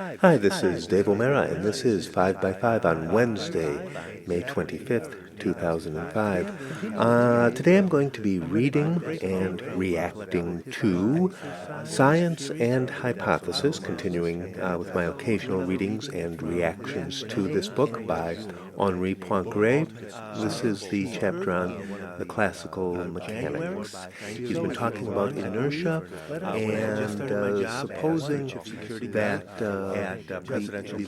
Hi, this is Dave O'Mara, and this is 5 by 5 on Wednesday, May 25th, 2005. Today I'm going to be reading and reacting to Science and Hypothesis, continuing with my occasional readings and reactions to this book by Henri Poincaré. This is the chapter on the classical mechanics. He's been talking about inertia and supposing that the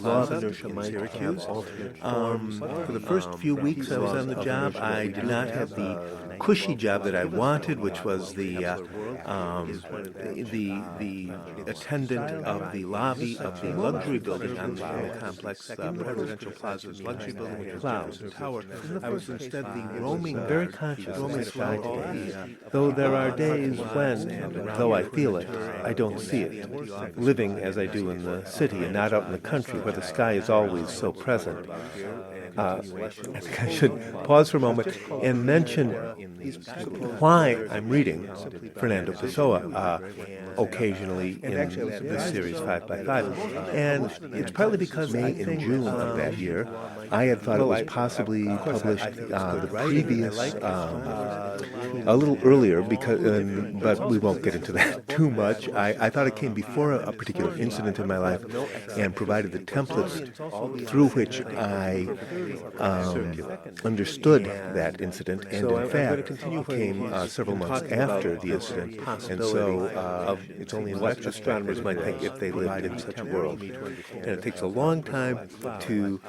law of inertia might have alternate forms. For the first few weeks I was on the job, I did not have the cushy job that I wanted, which was the attendant of the lobby of the luxury building on the complex presidential plaza's luxury building, which was clouds and tower. I was instead the roaming, very conscious roaming sky today, though there are days when, though I feel it, I don't see it, living as I do in the city and not out in the country where the sky is always so present. I think I should pause for a moment and mention why I'm reading Fernando Pessoa occasionally in this series 5 by 5. And it's partly because May and June of that year, I had thought it was possibly published the previous, a little earlier, but we won't get into that too much. I thought it came before a particular incident in my life and provided the templates through which I understood that incident, and in fact came several months after the incident, and so it's only what astronomers might think if they lived in such a world. And it takes a long time to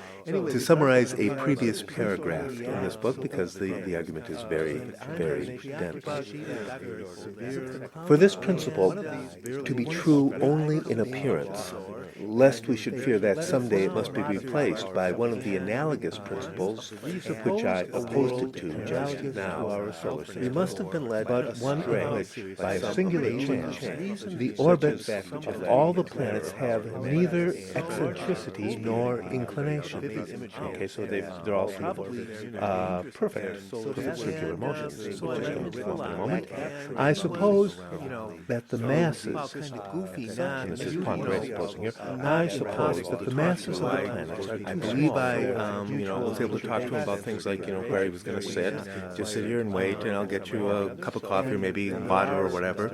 summarize a previous paragraph in this book because the argument is very, very dense. For this principle to be true only in appearance, lest we should fear that someday it must be replaced by one of the analogous principles which I opposed it to just now, we must have been led but one in which, by a singular chance, the orbits of all the planets have neither eccentricity nor inclination. Okay, so they're all perfect circular motions. Just going to come up in a moment. I suppose that the masses, and this is Poincaré supposing here, I suppose that the masses of the planets are I believe I was able to talk to him about things like, where he was going to sit. Just sit here and wait, and I'll get you a cup of coffee or maybe water or whatever.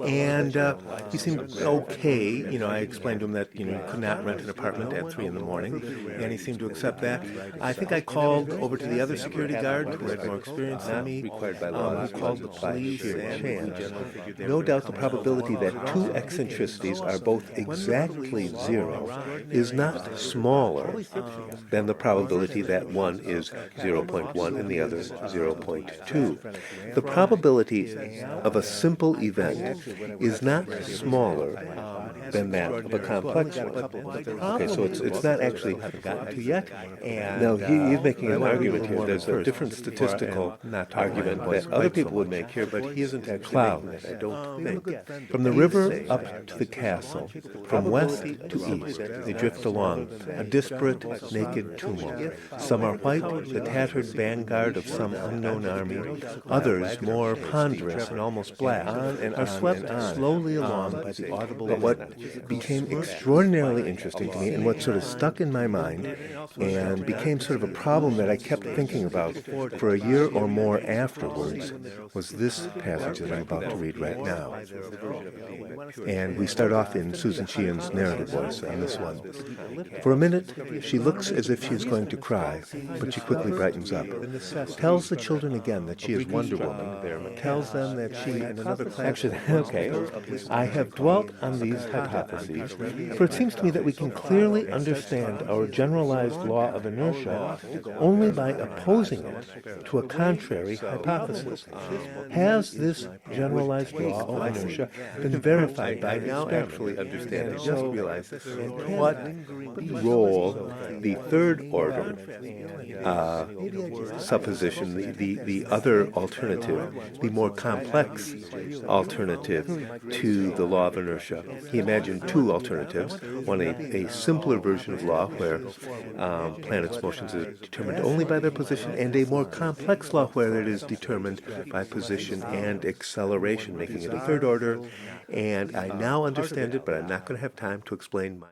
And he seemed okay. I explained to him that, you could not rent an apartment at 3 in the morning, and he seemed to accept that. I think I called over to the other security guard who had more experience than me, who called the police, and no doubt the probability that two eccentricities are both exactly zero is not smaller than the probability that one is 0.1 and the other 0.2. The probability of a simple event is not smaller than that of a complex one. Okay, so it's not actually gotten to yet. Now, he's making an argument here. There's a different statistical argument that other people would make here, but he isn't actually making it, I don't think. From the river up to the castle, from west to east, they drift along, a disparate, naked tumult. Some are white, the tattered vanguard of some unknown army. Others, more ponderous and almost black, are swept slowly along by the audible wind. But what became extraordinarily interesting to me, and what sort of stuck in my mind, and became sort of a problem that I kept thinking about for a year or more afterwards, was this passage that I'm about to read right now. And we start off in Susan Sheehan's narrative voice on this one. For a minute, she looks as if she is going to cry, but she quickly brightens up. Tells the children again that she is Wonder Woman. Tells them that she, in another class... Actually, okay, I have dwelt on these hypotheses, for it seems to me that we can clearly understand our generalized law of inertia only by opposing it to a contrary hypothesis. Has this generalized law of inertia been verified by now actually understand? I just realized what role the third order supposition, the other alternative, the more complex alternative to the law of inertia. He imagined two alternatives, one a simpler version of law where planets' motions are determined only by their position, and a more complex law where it is determined by position and acceleration, making it a third order. And I now understand it, but I'm not going to have time to explain my